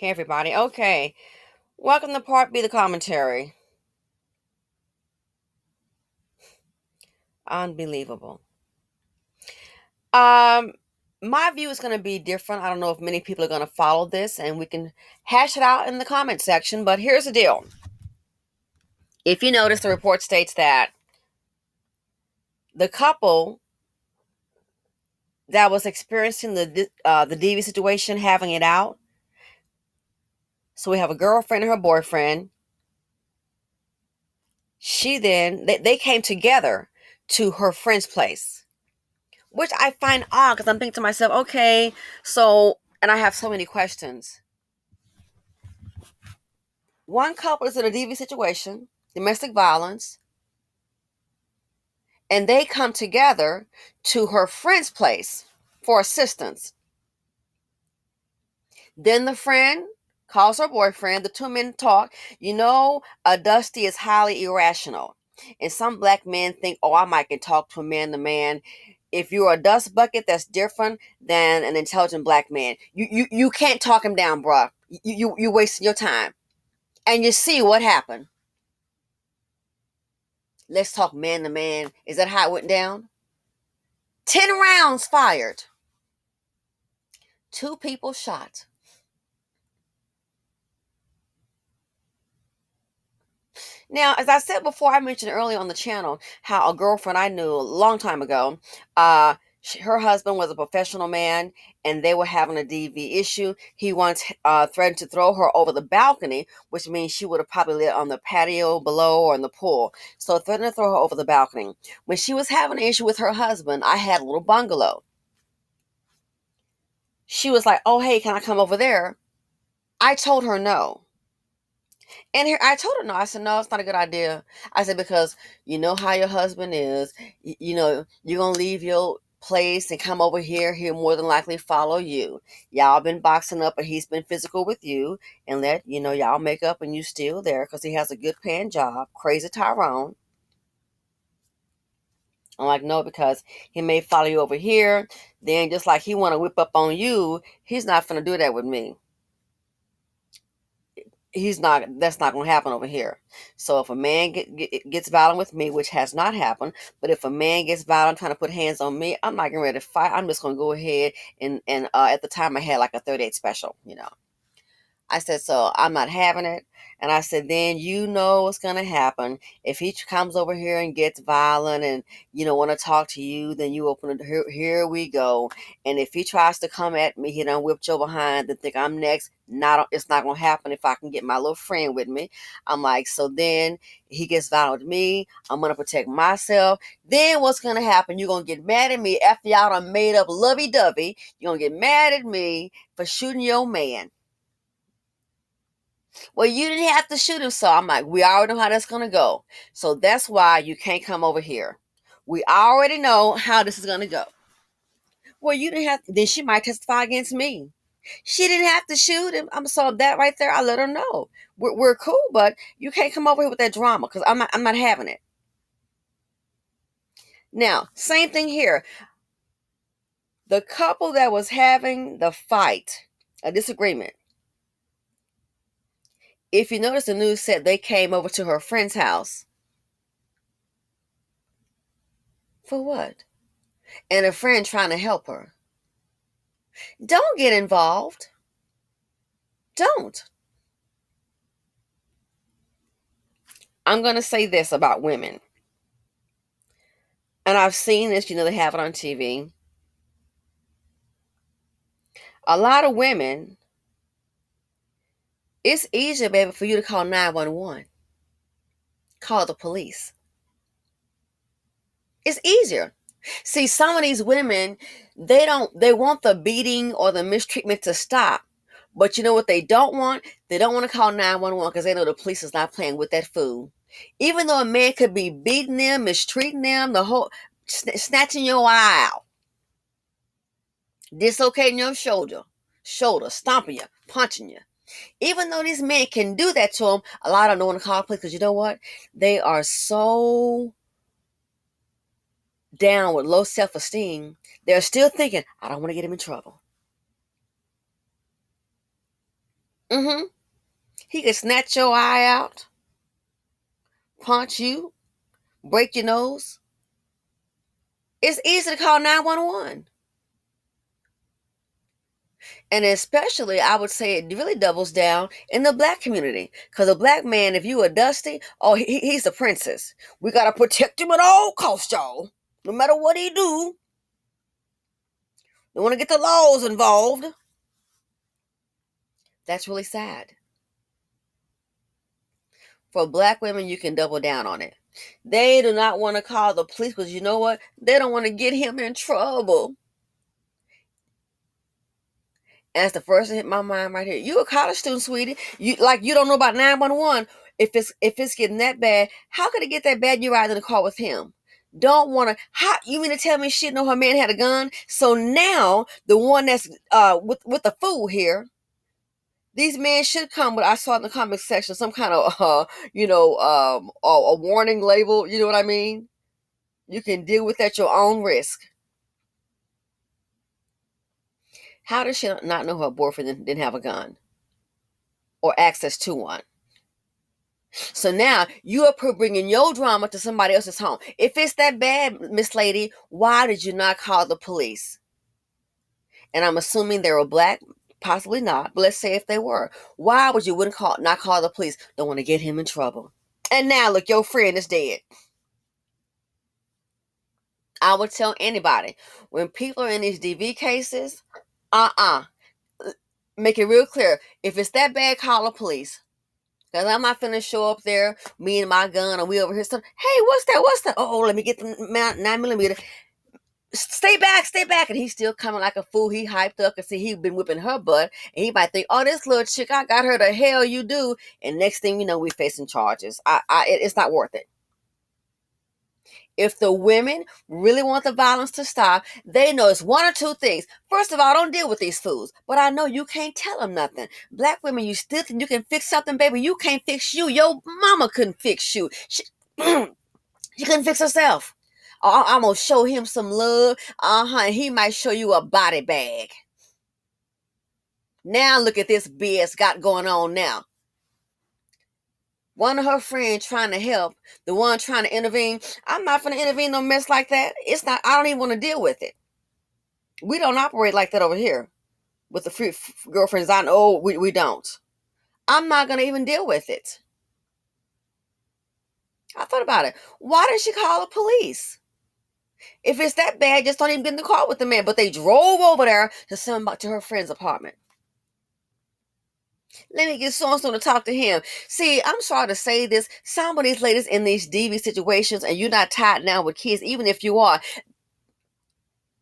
Hey, everybody. Okay. Welcome to Part B, the commentary. Unbelievable. Um, my view is going to be different. I don't know if many people are going to follow this, and we can hash it out in the comment section. But here's the deal. If you notice, the report states that the couple that was experiencing the DV situation, having it out. So we have a girlfriend and her boyfriend. They came together to her friend's place, which I find odd because I'm thinking to myself, okay, so, and I have so many questions. One couple is in a DV situation, domestic violence, and they come together to her friend's place for assistance. Then the friend calls her boyfriend, the two men talk. A Dusty is highly irrational. And some black men think, oh, I might can talk to a man to man. If you're a dust bucket, that's different than an intelligent black man. You can't talk him down, bruh. You wasting your time. And you see what happened. Let's talk man to man. Is that how it went down? 10 rounds fired. 2 people shot. Now, as I said before, I mentioned earlier on the channel how a girlfriend I knew a long time ago, her husband was a professional man, and they were having a DV issue. He once threatened to throw her over the balcony, which means she would have probably lived on the patio below or in the pool. So threatened to throw her over the balcony. When she was having an issue with her husband, I had a little bungalow. She was like, oh, hey, can I come over there? I told her no. And here, I told her no. I said, no, it's not a good idea. I said, because you know how your husband is. You're going to leave your place and come over here. He'll more than likely follow you. Y'all been boxing up, but he's been physical with you. And y'all make up and you still there because he has a good paying job. Crazy Tyrone. I'm like, no, because he may follow you over here. Then just like he want to whip up on you, he's not going to do that with me. That's not going to happen over here. So if a man gets violent with me, which has not happened, but if a man gets violent trying to put hands on me, I'm not getting ready to fight. I'm just going to go ahead and at the time I had like a 38 special. I said, so I'm not having it. And I said, then you know what's going to happen. If he comes over here and gets violent and, want to talk to you, then you open it. Here we go. And if he tries to come at me, he done whipped your behind and think I'm next. It's not going to happen if I can get my little friend with me. I'm like, so then he gets violent with me. I'm going to protect myself. Then what's going to happen? You're going to get mad at me after y'all done made up lovey-dovey. You're going to get mad at me for shooting your man. Well, you didn't have to shoot him, so I'm like, we already know how that's going to go. So that's why you can't come over here. We already know how this is going to go. Well, you didn't have, then she might testify against me. She didn't have to shoot him. I'm so that right there, I let her know. We're cool, but you can't come over here with that drama because I'm not having it. Now, same thing here. The couple that was having the fight, a disagreement. If you notice, the news said they came over to her friend's house. For what? And a friend trying to help her. Don't get involved. Don't. I'm going to say this about women. And I've seen this, they have it on TV. A lot of women, it's easier, baby, for you to call 911. Call the police. It's easier. See, some of these women, they want the beating or the mistreatment to stop. But you know what they don't want? They don't want to call 911 because they know the police is not playing with that fool. Even though a man could be beating them, mistreating them, the whole snatching your eye out, dislocating your shoulder, stomping you, punching you. Even though these men can do that to them, a lot of them don't want to call the police because you know what? They are so down with low self-esteem. They're still thinking, I don't want to get him in trouble. Mm-hmm. He could snatch your eye out, punch you, break your nose. It's easy to call 911. And especially, I would say it really doubles down in the black community. Because a black man, if you are dusty, oh, he's the princess. We got to protect him at all costs, y'all. No matter what he do. They want to get the laws involved. That's really sad. For black women, you can double down on it. They do not want to call the police because you know what? They don't want to get him in trouble. And that's the first thing hit my mind right here. You a college student, sweetie. You don't know about 911. If it's getting that bad, how could it get that bad? You ride in the car with him. Don't want to. How you mean to tell me she know her man had a gun? So now the one that's with the fool here. These men should come, but I saw in the comment section some kind of a warning label. You know what I mean? You can deal with at your own risk. How does she not know her boyfriend didn't have a gun or access to one? So now you are bringing your drama to somebody else's home. If it's that bad, Miss Lady, why did you not call the police? And I'm assuming they were black, possibly not. But let's say if they were, why would you not call the police? Don't want to get him in trouble. And now look, your friend is dead. I would tell anybody when people are in these DV cases, make it real clear. If it's that bad, call the police. Because I'm not finna show up there, me and my gun, and we over here. Hey, what's that? What's that? Oh, let me get the 9mm. Stay back. And he's still coming like a fool. He hyped up and see he been whipping her butt. And he might think, oh, this little chick, I got her. The hell you do. And next thing you know, we facing charges. It's not worth it. If the women really want the violence to stop, they know it's one or two things. First of all, don't deal with these fools. But I know you can't tell them nothing. Black women, you still think you can fix something, baby. You can't fix you. Your mama couldn't fix you. She couldn't fix herself. I'm going to show him some love. He might show you a body bag. Now look at this BS got going on now. One of her friends trying to help, the one trying to intervene. I'm not going to intervene no mess like that. It's not. I don't even want to deal with it. We don't operate like that over here with the free girlfriends. I know we don't. I'm not going to even deal with it. I thought about it. Why didn't she call the police? If it's that bad, just don't even get in the car with the man. But they drove over there to send him back to her friend's apartment. Let me get so-and-so to talk to him. See, I'm sorry to say this. Some of these ladies in these DV situations, and you're not tied now with kids, even if you are,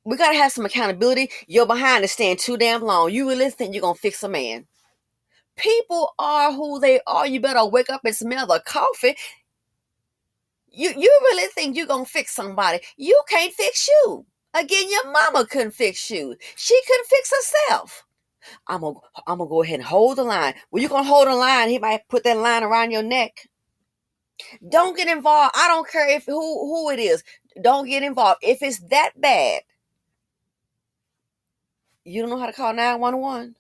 we got to have some accountability. You're behind the stand too damn long. You really think you're going to fix a man. People are who they are. You better wake up and smell the coffee. You really think you're going to fix somebody. You can't fix you. Again, your mama couldn't fix you. She couldn't fix herself. I'm gonna go ahead and hold the line. Well, you're gonna hold the line. He might put that line around your neck. Don't get involved. I don't care if who it is. Don't get involved. If it's that bad, you don't know how to call 911.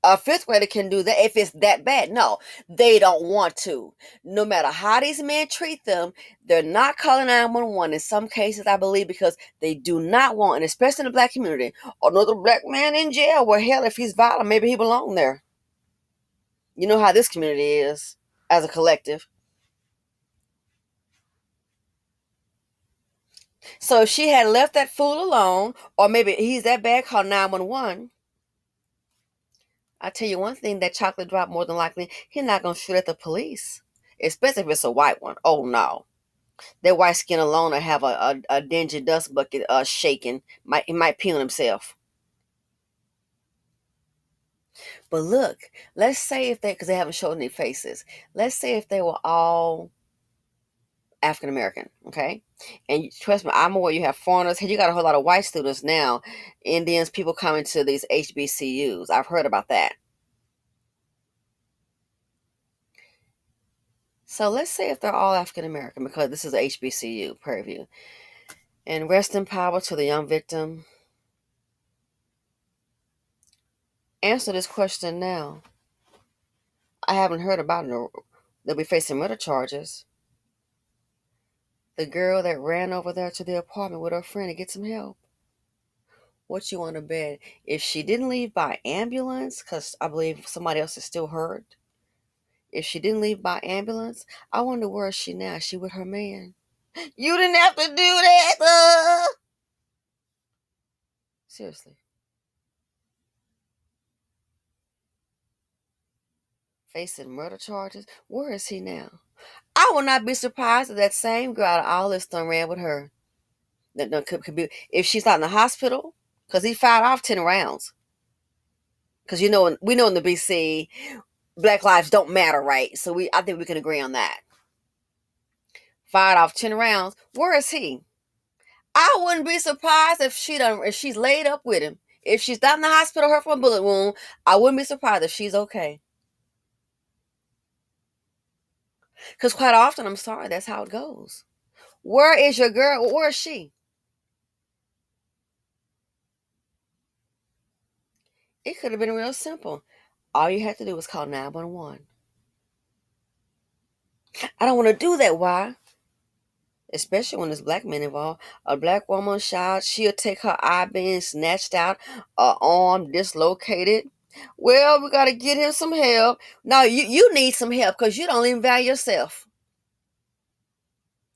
A fifth grader can do that if it's that bad. No, they don't want to. No matter how these men treat them, they're not calling 911 in some cases, I believe, because they do not want, and especially in the black community, another black man in jail. Well, hell, if he's violent, maybe he belongs there. You know how this community is as a collective. So if she had left that fool alone, or maybe he's that bad, call 911. I tell you one thing, that chocolate drop, more than likely, he's not going to shoot at the police. Especially if it's a white one. Oh, no. That white skin alone will have a dingy dust bucket shaking. He might pee on himself. But look, let's say if because they haven't shown any faces. Let's say if they were all African American, okay? And trust me, I'm aware you have foreigners. You got a whole lot of white students now, Indians, people coming to these HBCUs. I've heard about that. So let's say if they're all African American, because this is HBCU, Prairie View. And rest in power to the young victim. Answer this question now. I haven't heard about it. They'll be facing murder charges. The girl that ran over there to the apartment with her friend to get some help. What you want to bet? If she didn't leave by ambulance, because I believe somebody else is still hurt. If she didn't leave by ambulance, I wonder where is she now? Is she with her man? You didn't have to do that. Seriously. Facing murder charges. Where is he now? I would not be surprised if that same girl out of all this done ran with her. That could be if she's not in the hospital, because he fired off 10 rounds. Because we know in the BC, Black lives don't matter, right? So I think we can agree on that. Fired off 10 rounds. Where is he? I wouldn't be surprised if she's laid up with him. If she's not in the hospital, hurt from a bullet wound, I wouldn't be surprised if she's okay. Because quite often, I'm sorry, that's how it goes. Where is your girl? Where is she? It could have been real simple. All you had to do was call 911. I don't want to do that. Why? Especially when there's black men involved. A black woman shot, she'll take her eye being snatched out, arm dislocated. Well, we got to get him some help. No, you need some help because you don't even value yourself.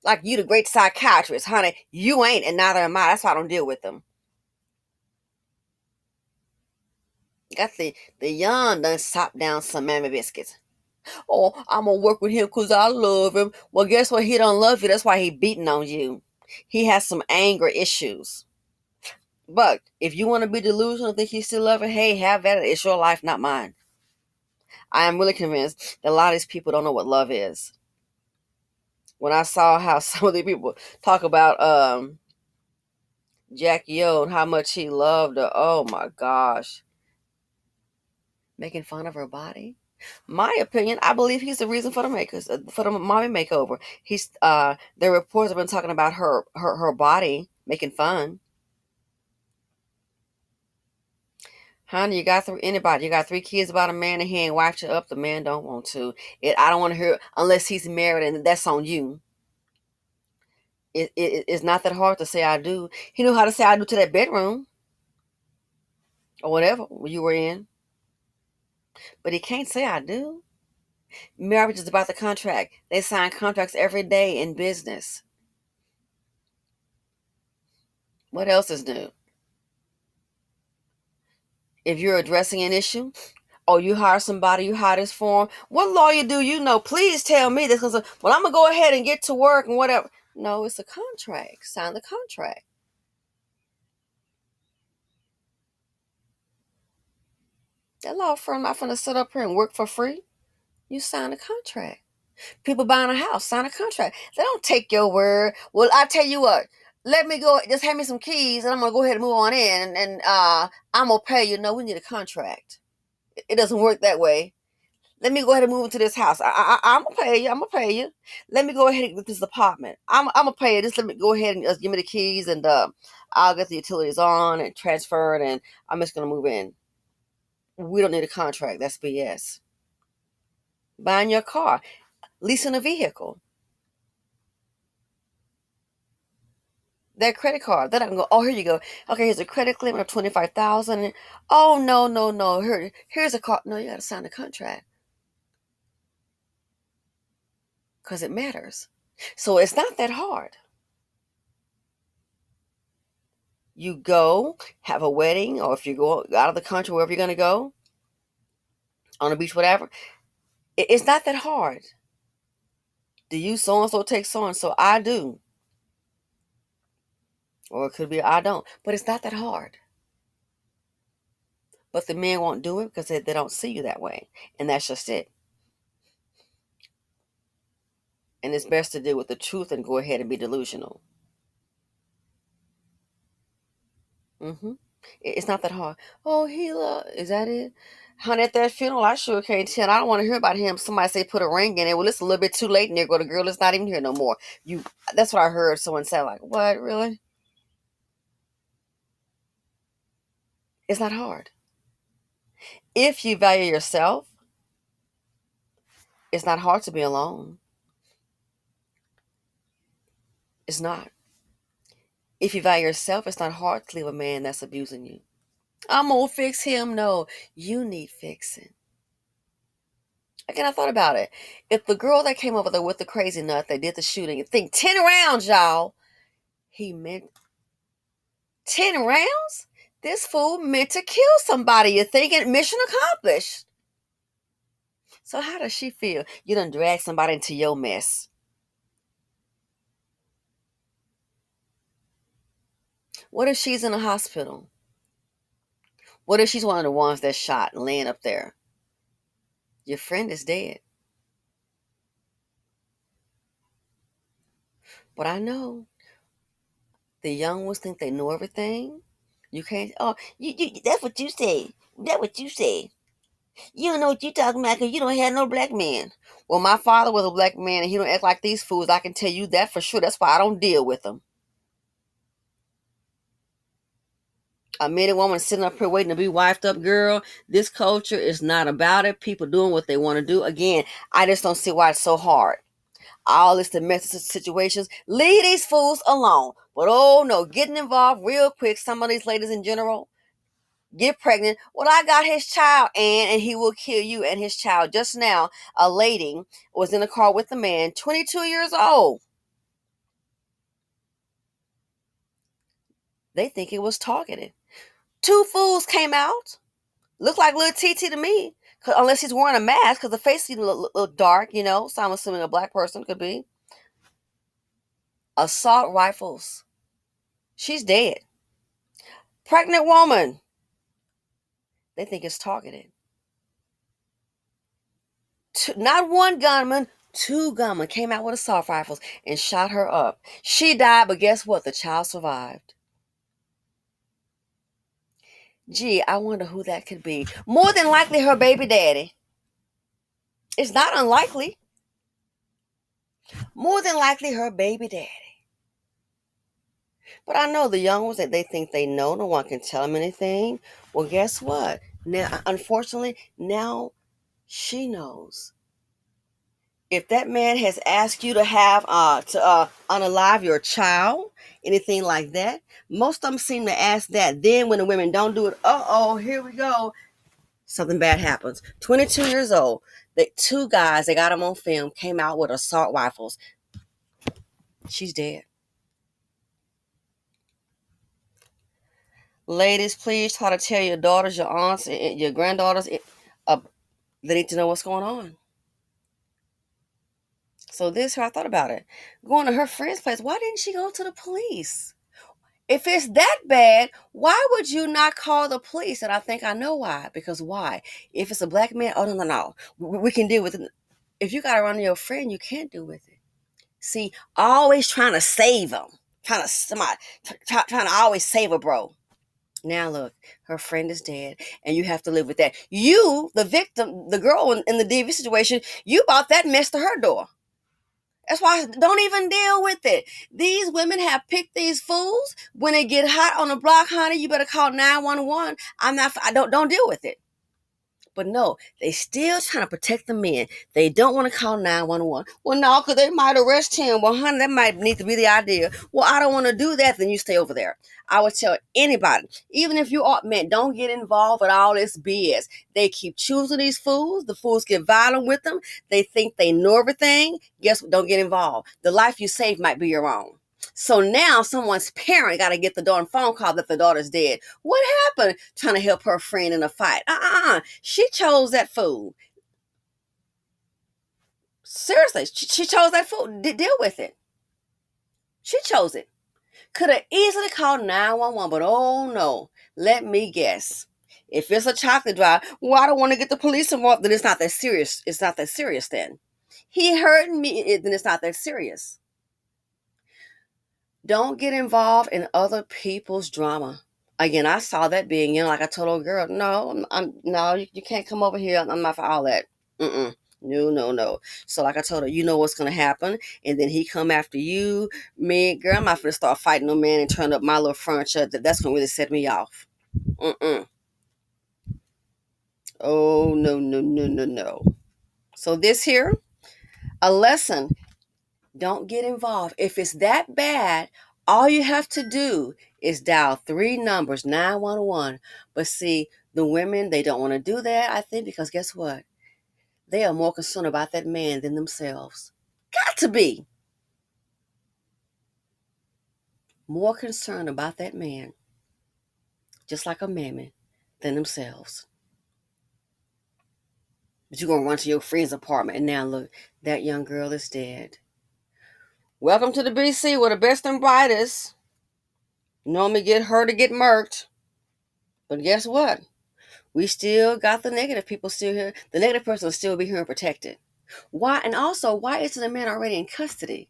Like you the great psychiatrist, honey. You ain't, and neither am I. That's why I don't deal with them. Got the young done sop down some mammy biscuits. Oh, I'm gonna work with him because I love him. Well, guess what? He don't love you. That's why he beating on you. He has some anger issues. But if you want to be delusional, think you still love it, hey, have at it. It's your life, not mine. I am really convinced that a lot of these people don't know what love is. When I saw how some of the people talk about Jackie O and how much he loved her, oh my gosh. Making fun of her body. My opinion, I believe he's the reason for the mommy makeover. The reports have been talking about her body, making fun. Honey, you got anybody. You got 3 kids about a man and he ain't wiped you up. The man don't want to. I don't want to hear unless he's married, and that's on you. It's not that hard to say I do. He knew how to say I do to that bedroom or whatever you were in, but he can't say I do. Marriage is about the contract. They sign contracts every day in business. What else is new? If you're addressing an issue, or you hire somebody, you hire this form, what lawyer do you know? Please tell me this. Well, I'm going to go ahead and get to work and whatever. No, it's a contract. Sign the contract. That law firm not going to sit up here and work for free. You sign a contract. People buying a house, sign a contract. They don't take your word. Well, I tell you what, let me go, just hand me some keys and I'm going to go ahead and move on in and I'm going to pay you. No, we need a contract. It doesn't work that way. Let me go ahead and move into this house. I'm gonna pay you. I'm gonna pay you. Let me go ahead and get this apartment. I'm gonna pay you. Just let me go ahead and give me the keys, and I'll get the utilities on and transferred, and I'm just gonna move in. We don't need a contract. That's BS. Buying your car, leasing a vehicle, that credit card. Then I can go. Oh, here you go. Okay, here's a credit limit of 25,000. Oh no, no, no. Here's a car. No, you gotta sign the contract because it matters. So it's not that hard. You go have a wedding, or if you go out of the country, wherever you're going to go, on the beach, whatever, it's not that hard. Do you so and so take so and so? I do. Or it could be I don't. But it's not that hard. But the men won't do it because they don't see you that way. And that's just it. And it's best to deal with the truth and go ahead and be delusional. hmm It's not that hard. Oh, is that it? Honey, at that funeral, I sure can't tell. I don't want to hear about him. Somebody say put a ring in it. Well, it's a little bit too late, and there go the girl. It's not even here no more. That's what I heard someone say. Like, what? Really? It's not hard. If you value yourself, It's not hard to be alone. It's not. If you value yourself, it's not hard to leave a man that's abusing you. I'm gonna fix him. No, you need fixing. Again, I thought about it. If the girl that came over there with the crazy nut that did the shooting, think 10 rounds, y'all. He meant 10 rounds? This fool meant to kill somebody. You're thinking mission accomplished. So how does she feel? You done drag somebody into your mess. What if she's in a hospital? What if she's one of the ones that's shot and laying up there? Your friend is dead. But I know the young ones think they know everything. You can't. Oh, you. That's what you say. That's what you say. You don't know what you talking about because you don't have no black man. Well, my father was a black man and he don't act like these fools. I can tell you that for sure. That's why I don't deal with them. A man and woman sitting up here waiting to be wifed up, girl. This culture is not about it. People doing what they want to do. Again, I just don't see why it's so hard. All this domestic situations. Leave these fools alone. But oh no, getting involved real quick. Some of these ladies in general get pregnant. Well, I got his child, and he will kill you and his child. Just now, a lady was in a car with a man, 22 years old. They think it was targeted. Two fools came out. Looked like little TT to me. Unless he's wearing a mask, because the face seemed a little dark, so I'm assuming a black person could be. Assault rifles. She's dead. Pregnant woman. They think it's targeted. Not one gunman, two gunmen came out with assault rifles and shot her up. She died, but guess what? The child survived. Gee, I wonder who that could be. More than likely her baby daddy. It's not unlikely. More than likely her baby daddy. But I know the young ones that they think they know, no one can tell them anything. Well, guess what? Now, unfortunately, now she knows. If that man has asked you to have unalive your child, anything like that, most of them seem to ask that. Then when the women don't do it, here we go. Something bad happens. 22 years old. The two guys, they got them on film, came out with assault rifles. She's dead. Ladies, please try to tell your daughters, your aunts, and your granddaughters. They need to know what's going on. So I thought about it. Going to her friend's place, why didn't she go to the police? If it's that bad, why would you not call the police? And I think I know why. Because why? If it's a black man, oh, no. We can deal with it. If you got to run your friend, you can't deal with it. See, always trying to save them. Trying to always save a bro. Now look, her friend is dead, and you have to live with that. You, the victim, the girl in the DV situation, you brought that mess to her door. That's why don't even deal with it. These women have picked these fools. When they get hot on the block, honey, you better call 911. I don't deal with it. But no, they still trying to protect the men. They don't want to call 911. Well, no, because they might arrest him. Well, honey, that might need to be the idea. Well, I don't want to do that. Then you stay over there. I would tell anybody, even if you are men, don't get involved with all this BS. They keep choosing these fools. The fools get violent with them. They think they know everything. Guess what? Don't get involved. The life you save might be your own. So now someone's parent got to get the darn phone call that the daughter's dead. What happened? Trying to help her friend in a fight. She chose that fool. Seriously, she chose that fool. Deal with it. She chose it. Could have easily called 911, but oh no. Let me guess. If it's a chocolate drive, well, I don't want to get the police involved, then it's not that serious. It's not that serious then. He hurt me, then it's not that serious. Don't get involved in other people's drama. Again, I saw that being, like I told old girl, no, no, you can't come over here. I'm not for all that. No. So like I told her, you know what's gonna happen, and then he come after you. Man, girl, I'm not gonna start fighting no man and turn up my little furniture. That's gonna really set me off. Oh no. So this here, a lesson, don't get involved. If it's that bad, all you have to do is dial 3 numbers, 911. But see, the women, they don't want to do that, I think, because guess what? They are more concerned about that man than themselves. Got to be more concerned about that man, just like a mammy, than themselves. But you're going to run to your friend's apartment, and now look, that young girl is dead. Welcome to the BC, where the best and brightest normally get hurt or get murked. But guess what? We still got the negative people still here. The negative person will still be here and protected. Why? And also, why isn't the man already in custody?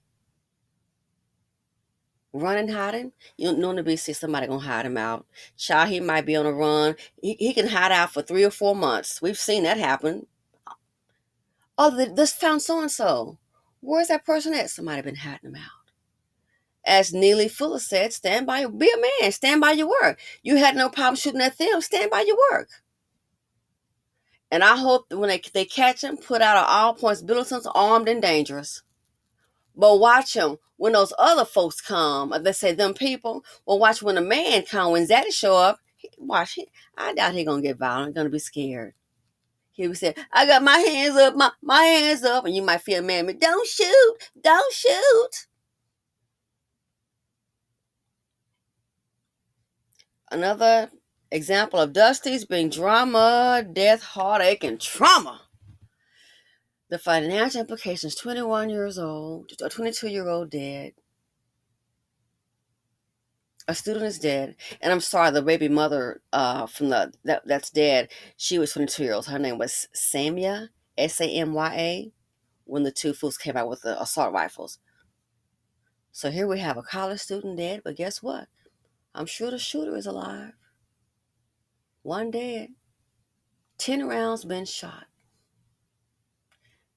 Running, hiding? You don't know, to be see somebody gonna hide him out. Child, he might be on a run. He can hide out for 3 or 4 months. We've seen that happen. Oh, this found so and so. Where's that person at? Somebody been hiding him out. As Neely Fuller said, stand by. Be a man. Stand by your work. You had no problem shooting at them. Stand by your work. And I hope that when they catch him, put out an all points bulletins, armed and dangerous. But watch him when those other folks come. They say them people. Well, watch when a man come. When Zaddy show up, I doubt he gonna get violent. Gonna be scared. He would say, "I got my hands up, my hands up," and you might feel man, but don't shoot, don't shoot. Another example of Dusty's being drama, death, heartache, and trauma. The financial implications: 21 years old, a 22-year-old dead. A student is dead, and I'm sorry, the baby mother that's dead. She was 22 years old. Her name was Samya, Samya, when the two fools came out with the assault rifles. So here we have a college student dead, but guess what? I'm sure the shooter is alive. One dead, 10 rounds been shot.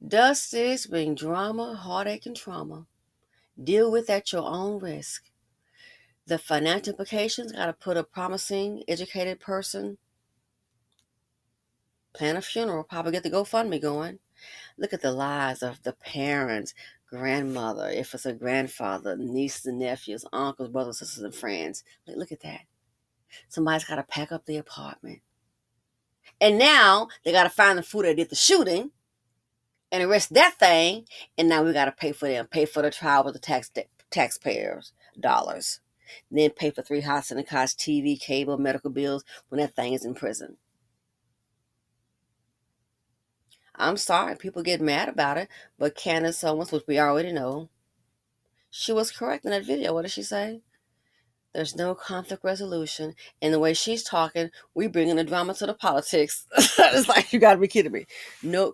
Dusty's being drama, heartache, and trauma. Deal with at your own risk. The financial implications: got to put a promising, educated person, plan a funeral, probably get the GoFundMe going. Look at the lives of the parents, grandmother, if it's a grandfather, nieces and nephews, uncles, brothers, sisters, and friends. Look at that. Somebody's got to pack up the apartment. And now they got to find the fool that did the shooting and arrest that thing. And now we got to pay for them, pay for the trial with the taxpayers' dollars. And then pay for 3 house and cost, TV, cable, medical bills when that thing is in prison. I'm sorry, people get mad about it, but Candace Owens, which we already know, she was correct in that video. What did she say? There's no conflict resolution. And the way she's talking, we bringing the drama to the politics. It's like, you got to be kidding me. No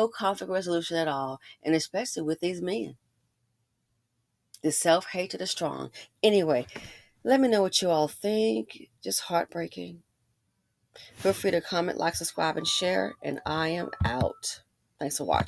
conflict resolution at all, and especially with these men. The self-hatred is strong. Anyway, let me know what you all think. Just heartbreaking. Feel free to comment, like, subscribe, and share. And I am out. Thanks for watching.